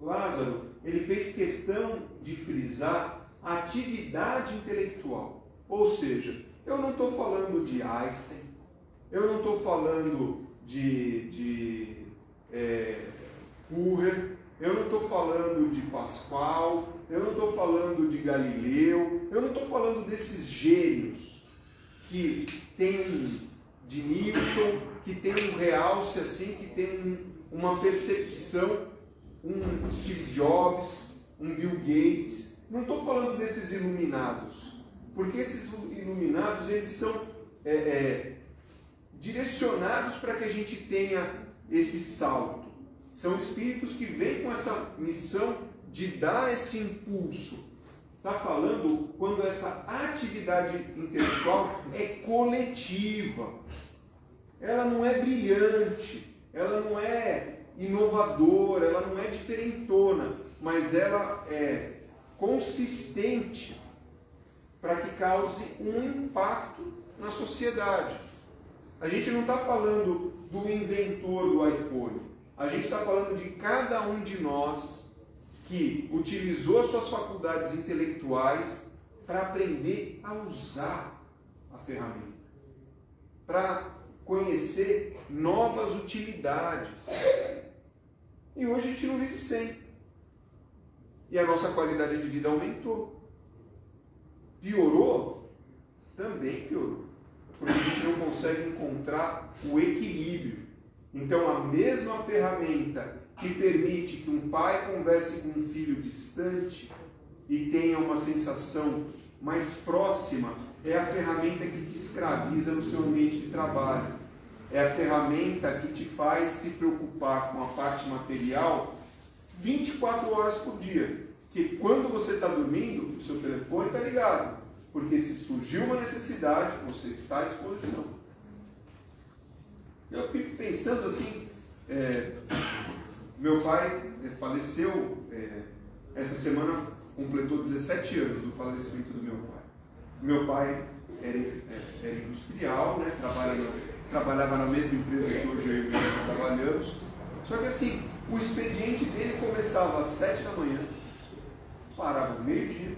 Lázaro, ele fez questão de frisar a atividade intelectual. Ou seja, eu não estou falando de Einstein, eu não estou falando de Currer, eu não estou falando de Pascal, eu não estou falando de Galileu, eu não estou falando desses gênios que tem de Newton, que tem um realce assim, que tem uma percepção, um Steve Jobs, um Bill Gates. Não estou falando desses iluminados, porque esses iluminados eles são direcionados para que a gente tenha esse salto. São espíritos que vêm com essa missão de dar esse impulso. Está falando quando essa atividade intelectual é coletiva. Ela não é brilhante, ela não é inovadora, ela não é diferentona, mas ela é consistente para que cause um impacto na sociedade. A gente não está falando do inventor do iPhone, a gente está falando de cada um de nós que utilizou suas faculdades intelectuais para aprender a usar a ferramenta, para conhecer novas utilidades. E hoje a gente não vive sem. E a nossa qualidade de vida aumentou. Piorou? Também piorou. Porque a gente não consegue encontrar o equilíbrio. Então a mesma ferramenta que permite que um pai converse com um filho distante e tenha uma sensação mais próxima, é a ferramenta que te escraviza no seu ambiente de trabalho. É a ferramenta que te faz se preocupar com a parte material 24 horas por dia. Porque quando você está dormindo, o seu telefone está ligado. Porque se surgiu uma necessidade, você está à disposição. Eu fico pensando assim, meu pai faleceu, essa semana completou 17 anos do falecimento do meu pai. Meu pai era industrial, né, trabalhava na mesma empresa que hoje eu e meu irmão trabalhamos. Só que assim, o expediente dele começava às 7 da manhã, parava ao meio-dia,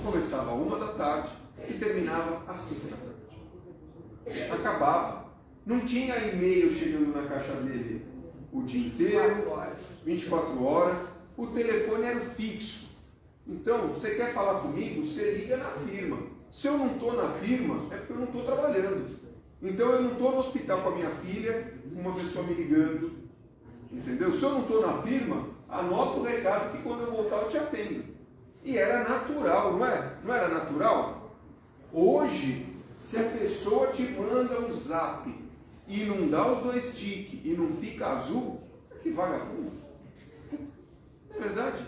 começava às 1 da tarde e terminava às 5 da tarde. Acabava. Não tinha e-mail chegando na caixa dele o dia inteiro, 24 horas. O telefone era fixo. Então, você quer falar comigo? Você liga na firma. Se eu não estou na firma, é porque eu não estou trabalhando. Então, eu não estou no hospital com a minha filha, com uma pessoa me ligando. Entendeu? Se eu não estou na firma, anota o recado que quando eu voltar eu te atendo. E era natural, não é? Não era natural? Hoje, se a pessoa te manda um zap e não dá os 2 tiques e não fica azul, que vagabundo. É verdade?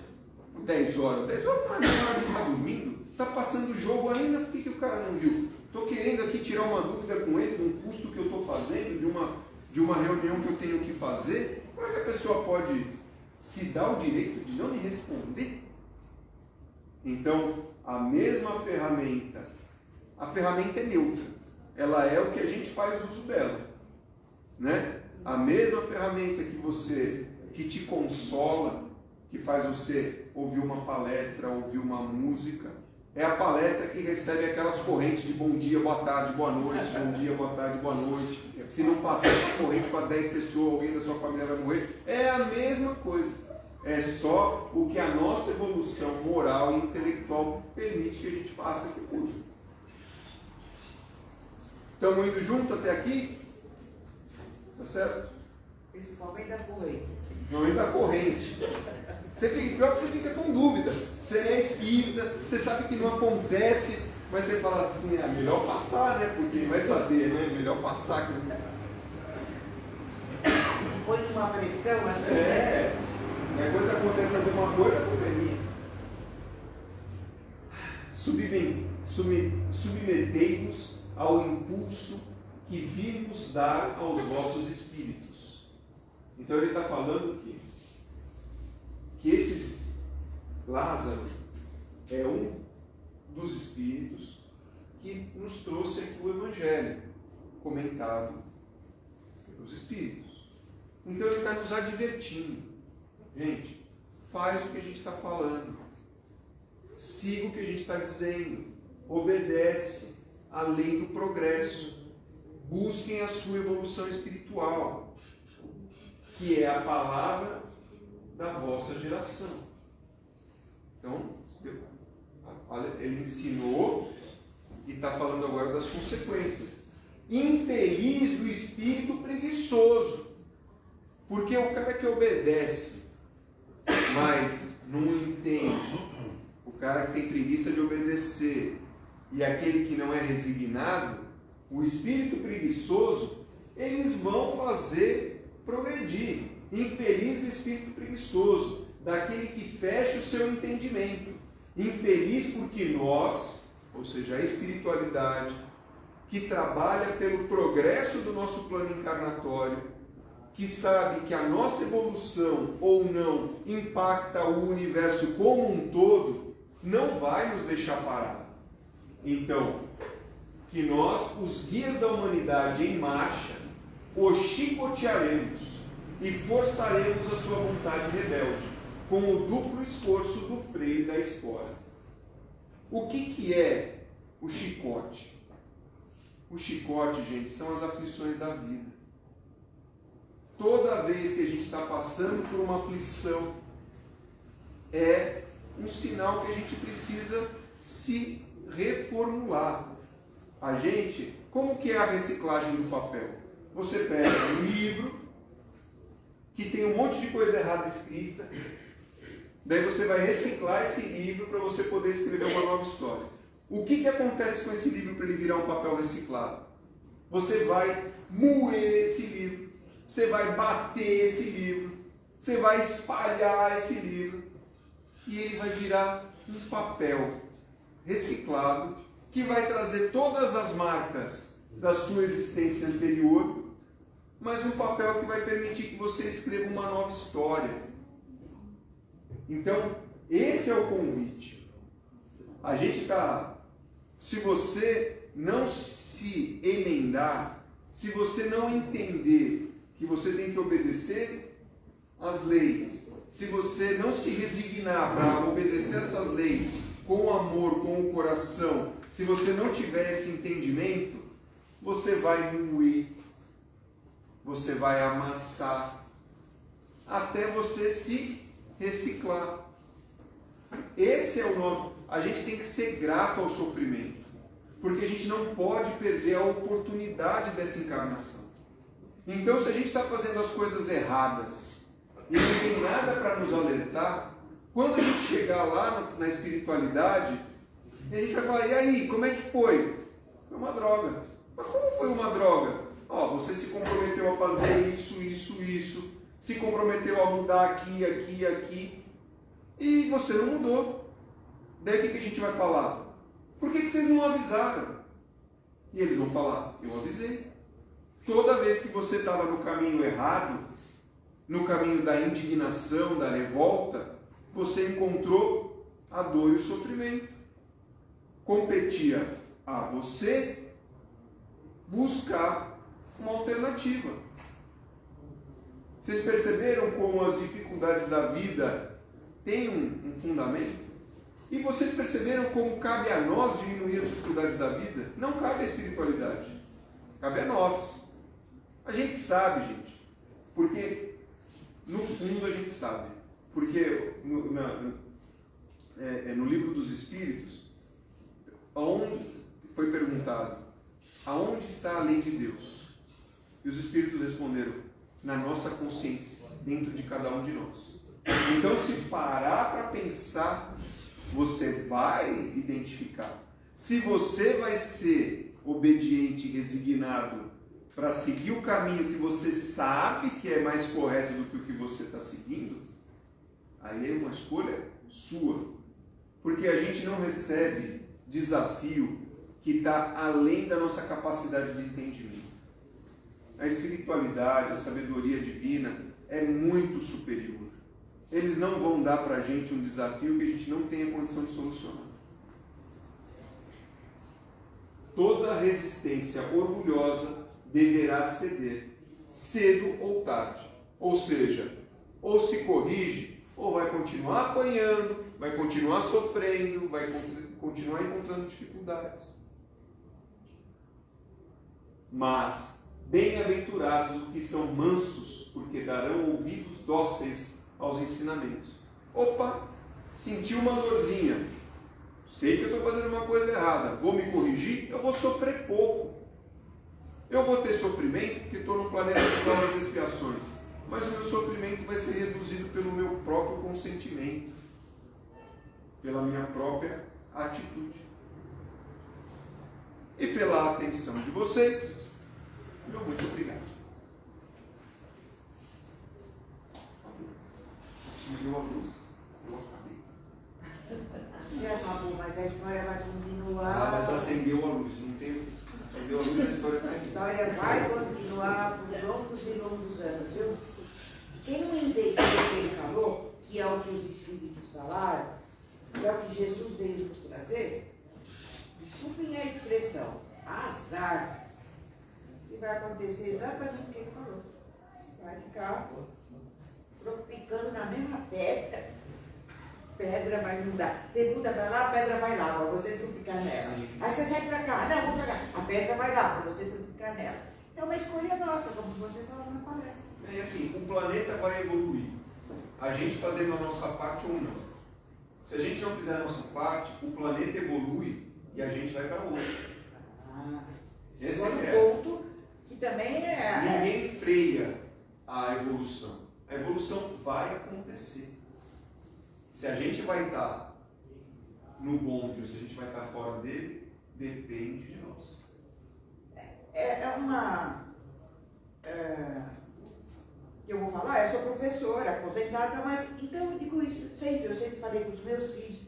10 horas não é nada, ele está dormindo, está passando o jogo ainda, por que o cara não viu? Estou querendo aqui tirar uma dúvida com ele, de um custo que eu estou fazendo, de uma reunião que eu tenho que fazer. Como é que a pessoa pode se dar o direito de não me responder? Então, a mesma ferramenta, a ferramenta é neutra. ela é o que a gente faz uso dela, né? A mesma ferramenta que te consola, que faz você ouvir uma palestra, ouvir uma música, é a palestra que recebe aquelas correntes de bom dia, boa tarde, boa noite, bom dia, boa tarde, boa noite. Se não passar essa corrente para 10 pessoas, alguém da sua família vai morrer. É a mesma coisa. É só o que a nossa evolução moral e intelectual permite que a gente faça aqui por. Estamos indo junto até aqui? Tá certo? Principalmente da corrente. Principalmente da corrente. Pior que você fica com dúvida. Você é espírita, você sabe que não acontece, mas você fala assim, é melhor passar, né? Porque vai saber, né? Melhor passar que não. Põe uma pressão assim. É. Depois acontece alguma coisa, submetei-vos ao impulso que vimos dar aos vossos espíritos. Então ele está falando que esse Lázaro é um dos espíritos que nos trouxe aqui o Evangelho comentado pelos espíritos. Então ele está nos advertindo. Gente, faz o que a gente está falando, siga o que a gente está dizendo, obedece à lei do progresso, busquem a sua evolução espiritual, que é a palavra da vossa geração. Então, ele ensinou e está falando agora das consequências. Infeliz do espírito preguiçoso, porque o cara que obedece mas não entende, o cara que tem preguiça de obedecer e aquele que não é resignado, o espírito preguiçoso, eles vão fazer progredir. Infeliz do espírito preguiçoso, daquele que fecha o seu entendimento. Infeliz porque nós, ou seja, a espiritualidade, que trabalha pelo progresso do nosso plano encarnatório, que sabe que a nossa evolução ou não impacta o universo como um todo, não vai nos deixar parar. Então, que nós, os guias da humanidade em marcha, o chicotearemos e forçaremos a sua vontade rebelde, com o duplo esforço do freio e da espora. O que é o chicote? O chicote, gente, são as aflições da vida. Toda vez que a gente está passando por uma aflição, é um sinal que a gente precisa se reformular. A gente, como que é a reciclagem do papel? Você pega um livro que tem um monte de coisa errada escrita, daí você vai reciclar esse livro para você poder escrever uma nova história. O que acontece com esse livro para ele virar um papel reciclado? Você vai moer esse livro, você vai bater esse livro, você vai espalhar esse livro e ele vai virar um papel reciclado que vai trazer todas as marcas da sua existência anterior, mas um papel que vai permitir que você escreva uma nova história. Então, esse é o convite. A gente está... Se você não se emendar, se você não entender que você tem que obedecer às leis, se você não se resignar para obedecer essas leis com amor, com o coração, se você não tiver esse entendimento, você vai moer, você vai amassar, até você se reciclar. Esse é o nome. A gente tem que ser grato ao sofrimento, porque a gente não pode perder a oportunidade dessa encarnação. Então, se a gente está fazendo as coisas erradas e não tem nada para nos alertar, quando a gente chegar lá na espiritualidade, a gente vai falar, e aí, como é que foi? Foi uma droga. Mas como foi uma droga? Você se comprometeu a fazer isso, se comprometeu a mudar aqui, e você não mudou. Daí o que a gente vai falar? Por que vocês não avisaram? E eles vão falar, eu avisei. Toda vez que você estava no caminho errado, no caminho da indignação, da revolta, você encontrou a dor e o sofrimento. Competia a você buscar uma alternativa. Vocês perceberam como as dificuldades da vida têm um fundamento? E vocês perceberam como cabe a nós diminuir as dificuldades da vida? Não cabe à espiritualidade, cabe a nós. A gente sabe, gente, porque no fundo a gente sabe. Porque no livro dos Espíritos, aonde foi perguntado, aonde está a lei de Deus? E os Espíritos responderam, na nossa consciência, dentro de cada um de nós. Então, se parar para pensar, você vai identificar. Se você vai ser obediente e resignado para seguir o caminho que você sabe que é mais correto do que o que você está seguindo, aí é uma escolha sua. Porque a gente não recebe desafio que está além da nossa capacidade de entendimento. A espiritualidade, a sabedoria divina é muito superior. Eles não vão dar para a gente um desafio que a gente não tenha condição de solucionar. Toda resistência orgulhosa deverá ceder, cedo ou tarde. Ou seja, ou se corrige, ou vai continuar apanhando, vai continuar sofrendo, vai continuar encontrando dificuldades. Mas, bem-aventurados os que são mansos, porque darão ouvidos dóceis aos ensinamentos. Opa, senti uma dorzinha, sei que eu estou fazendo uma coisa errada, vou me corrigir, eu vou sofrer pouco. Eu vou ter sofrimento porque estou no planeta de provas e expiações, mas o meu sofrimento vai ser reduzido pelo meu próprio consentimento, pela minha própria atitude. E pela atenção de vocês, meu muito obrigado. Acendeu a luz, eu acabei. Já acabou, mas a história vai continuar. Ah, mas acendeu a luz, não tem. Acendeu a luz, a história está A aqui. história vai continuar por longos e longos anos, viu? Quem não entendeu o que ele falou, que é o que os Espíritos falaram, que é o que Jesus veio nos trazer, desculpem a expressão, azar. E vai acontecer exatamente o que ele falou. Vai ficar tropicando na mesma pedra. Pedra vai mudar. Você muda para lá, a pedra vai lá, para você tropicar nela. Aí você sai para cá, não, vou para cá. A pedra vai lá, para você tropicar nela. É uma escolha nossa, como você falou na palestra. É assim, o planeta vai evoluir. A gente fazendo a nossa parte ou não. Se a gente não fizer a nossa parte, o planeta evolui e a gente vai para outro. Esse é um ponto que também é... Ninguém freia a evolução. A evolução vai acontecer. Se a gente vai estar no bonde ou se a gente vai estar fora dele, depende de nós. Que eu vou falar, eu sou professora, aposentada, mas então eu digo isso sempre, eu sempre falei com os meus filhos,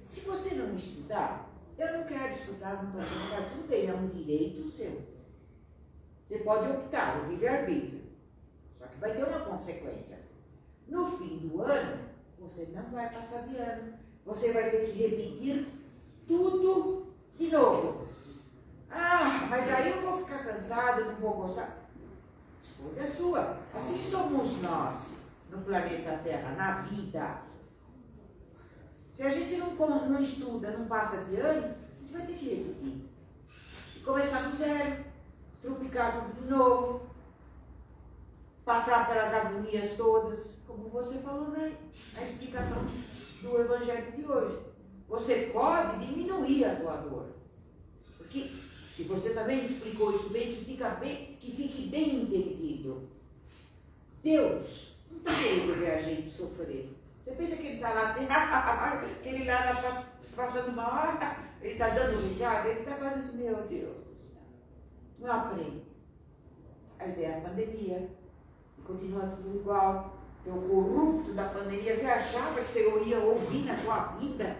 se você não estudar, eu não quero estudar, não estou estudando, tudo bem, é um direito seu. Você pode optar, o livre-arbítrio, só que vai ter uma consequência. No fim do ano, você não vai passar de ano, você vai ter que repetir tudo de novo. Ah, mas aí eu vou ficar cansado, não vou gostar. Escolha sua. Assim somos nós no planeta Terra, na vida. Se a gente não estuda, não passa de ano, a gente vai ter que repetir. Começar do zero, tropicar tudo de novo, passar pelas agonias todas, como você falou na explicação do Evangelho de hoje. Você pode diminuir a tua dor. Porque, e você também explicou isso bem, que fique bem entendido. Deus não está querendo ver a gente sofrer. Você pensa que ele está lá assim, ele lá está passando mal, ele está dando risada, ele está falando assim, meu Deus do céu, não aprende. Aí vem a pandemia, e continua tudo igual. O corrupto da pandemia, você achava que você ia ouvir na sua vida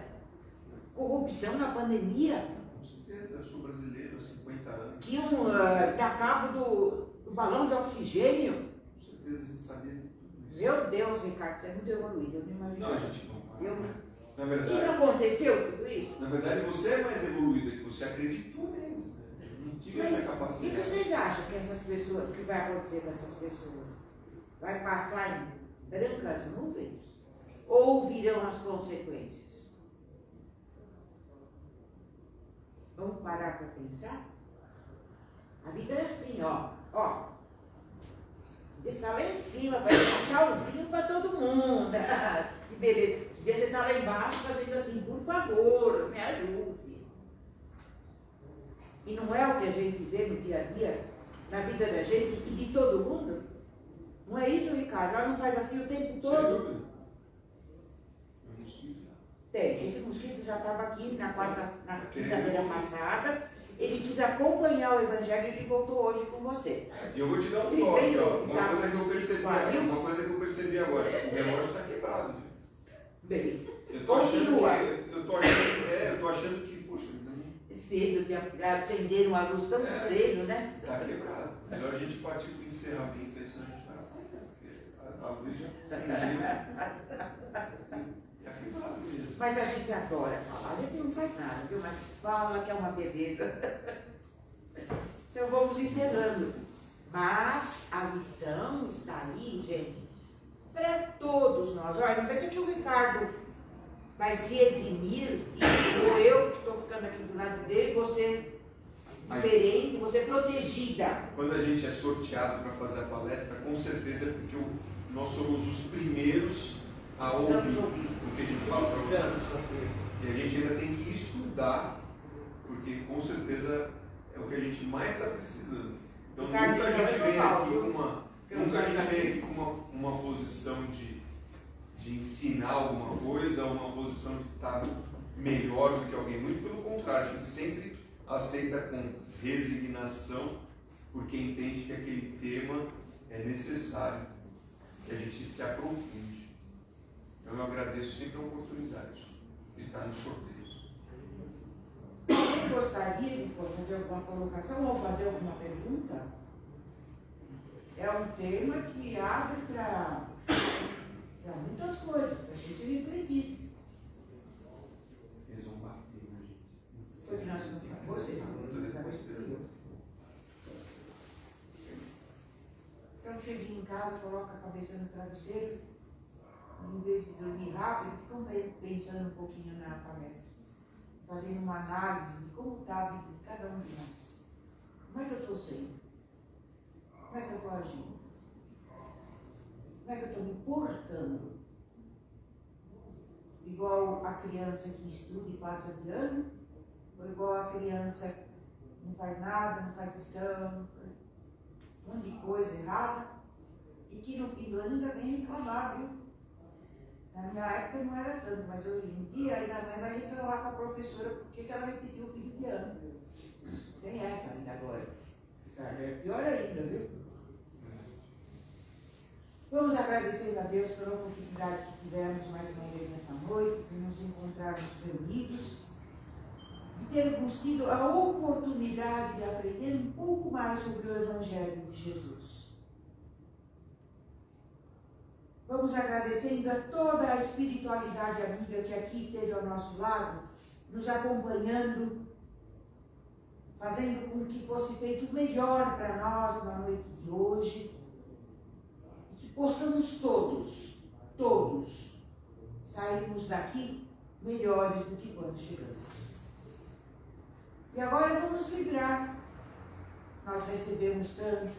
corrupção na pandemia? Com certeza, eu sou brasileiro há 50 anos. Que dá cabo do balão de oxigênio? Com certeza a gente sabia de tudo isso. Meu Deus, Ricardo, você é muito evoluído, eu não imagino. Não, a gente não para. Eu... Na E verdade, não aconteceu tudo isso? na verdade, você é mais evoluído, que você acreditou neles. Né? tive essa O que capacidade. vocês acham que essas pessoas, o que vai acontecer com essas pessoas? Vai passar em brancas nuvens? Ou virão as consequências? Vamos parar para pensar? A vida é assim, ó. Você está lá em cima, vai dar um tchauzinho para todo mundo. Que beleza. Devia você estar lá embaixo fazendo assim, por favor, me ajude. E não é o que a gente vê no dia a dia, na vida da gente e de todo mundo? Não é isso, Ricardo? Ela não faz assim o tempo todo? Tem. Esse mosquito já estava aqui na quinta-feira passada. Ele quis acompanhar o evangelho e ele voltou hoje com você. E eu vou te dar um toque, ó. Uma coisa que eu percebi agora. O relógio está quebrado. Bem, Eu tô achando que, poxa, cedo de acender uma luz tão cedo, né? Está quebrado. Melhor a gente partir para o encerramento aí, senão a gente vai apanhar, porque a luz já acendeu. Está quebrado mesmo. Mas a gente adora falar, a gente não faz nada, viu? Mas fala que é uma beleza. Então vamos encerrando. Mas a missão está aí, gente, para todos nós. Olha, não pensa que o Ricardo vai se eximir, e sou eu que estou ficando aqui do lado dele, você diferente, você protegida. Quando a gente é sorteado para fazer a palestra, com certeza é porque nós somos os primeiros a ouvir o que a gente fala para vocês. E a gente ainda tem que estudar, porque com certeza é o que a gente mais está precisando. Então nunca a gente vem aqui com uma posição de ensinar alguma coisa, uma posição de estar melhor do que alguém. Muito pelo contrário, a gente sempre aceita com resignação, porque entende que aquele tema é necessário que a gente se aprofunde. Então eu agradeço sempre a oportunidade de estar nos sorteios. Alguém gostaria de fazer alguma colocação ou fazer alguma pergunta? É um tema que abre para muitas coisas, para a gente refletir. Eles vão bater na gente. Foi que nós não vocês então chega em casa, coloca a cabeça no travesseiro, em vez de dormir rápido, ficam pensando um pouquinho na palestra, fazendo uma análise de como está a vida de cada um de nós. Como é que eu estou sendo? Como é que eu estou agindo? Como é que eu estou me portando? Igual a criança que estuda e passa de ano, ou igual a criança que não faz nada, não faz lição, um monte de coisa errada, e que no fim do ano ainda vem reclamar, viu? Na minha época não era tanto, mas hoje em dia ainda a mãe vai reclamar com a professora porque ela repetiu o fim de ano. Tem essa ainda agora. É pior ainda, viu? Vamos agradecer a Deus pela oportunidade que tivemos mais uma vez nesta noite, de nos encontrarmos reunidos, de termos tido a oportunidade de aprender um pouco mais sobre o Evangelho de Jesus. Vamos agradecendo a toda a espiritualidade amiga que aqui esteve ao nosso lado, nos acompanhando, fazendo com que fosse feito o melhor para nós na noite de hoje. Possamos todos, sairmos daqui melhores do que quando chegamos. E agora vamos vibrar. Nós recebemos tanto,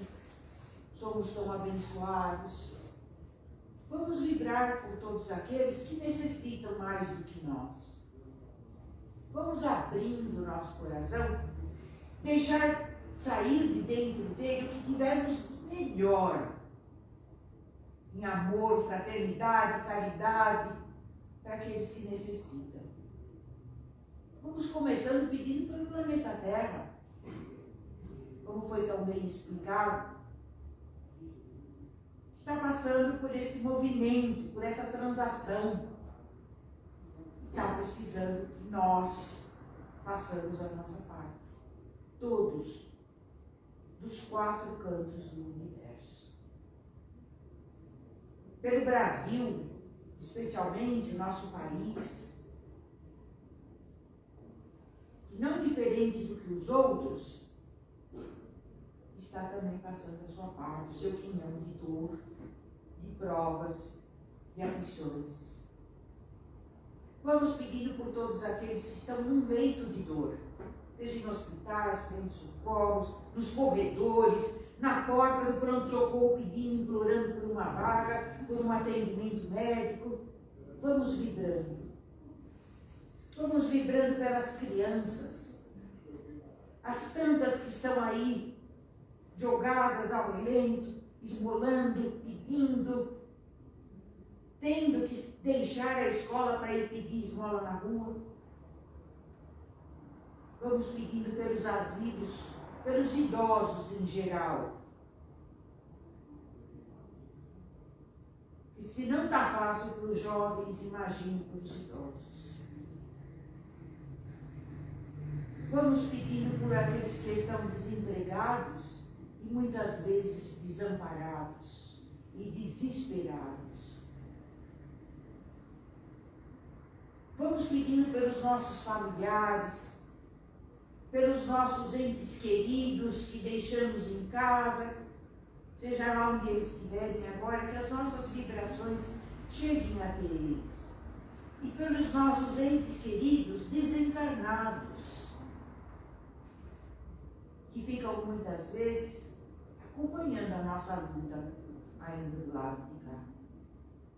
somos tão abençoados. Vamos vibrar por todos aqueles que necessitam mais do que nós. Vamos abrindo o nosso coração, deixar sair de dentro dele o que tivermos de melhor. Em amor, fraternidade, caridade, para aqueles que necessitam. Vamos começando pedindo pelo planeta Terra, como foi tão bem explicado, está passando por esse movimento, por essa transação, está precisando que nós façamos a nossa parte. Todos, dos 4 cantos do universo. Pelo Brasil, especialmente o nosso país, que não diferente do que os outros, está também passando a sua parte, o seu quinhão de dor, de provas, de aflições. Vamos pedindo por todos aqueles que estão num leito de dor, seja em hospitais, pronto-socorros, nos corredores, na porta do pronto-socorro, pedindo, implorando por uma vaga, por um atendimento médico. Vamos vibrando. Vamos vibrando pelas crianças, as tantas que estão aí, jogadas ao relento, esmolando, pedindo, tendo que deixar a escola para ir pedir esmola na rua. Vamos pedindo pelos asilos, pelos idosos em geral. E se não está fácil para os jovens, imagine para os idosos. Vamos pedindo por aqueles que estão desempregados e muitas vezes desamparados e desesperados. Vamos pedindo pelos nossos familiares, pelos nossos entes queridos que deixamos em casa, seja lá onde eles estiverem agora, que as nossas vibrações cheguem até eles. E pelos nossos entes queridos desencarnados, que ficam muitas vezes acompanhando a nossa luta ainda do lado de cá.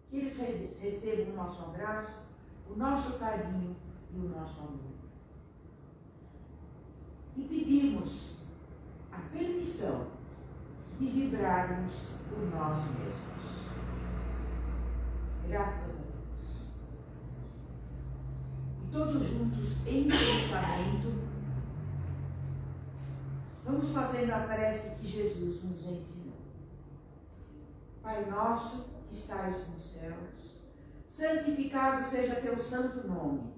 Que eles recebam o nosso abraço, o nosso carinho e o nosso amor. E pedimos a permissão de vibrarmos por nós mesmos. Graças a Deus. E todos juntos em pensamento, vamos fazendo a prece que Jesus nos ensinou. Pai nosso que estais nos céus, santificado seja teu santo nome.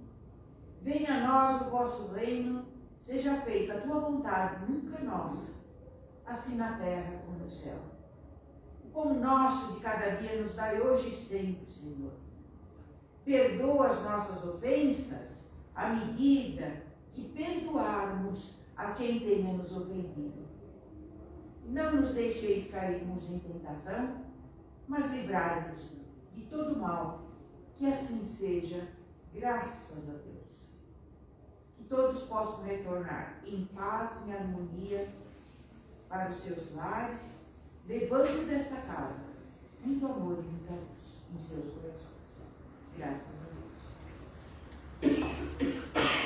Venha a nós o vosso reino, seja feita a tua vontade, nunca nossa, assim na terra como no céu. O pão nosso de cada dia nos dai hoje e sempre, Senhor. Perdoa as nossas ofensas à medida que perdoarmos a quem tenha nos ofendido. Não nos deixeis cairmos em tentação, mas livrai-nos de todo mal. Que assim seja, graças a Deus. Que todos possam retornar em paz e harmonia para os seus lares, levando desta casa muito amor e muita luz em seus corações. Graças a Deus.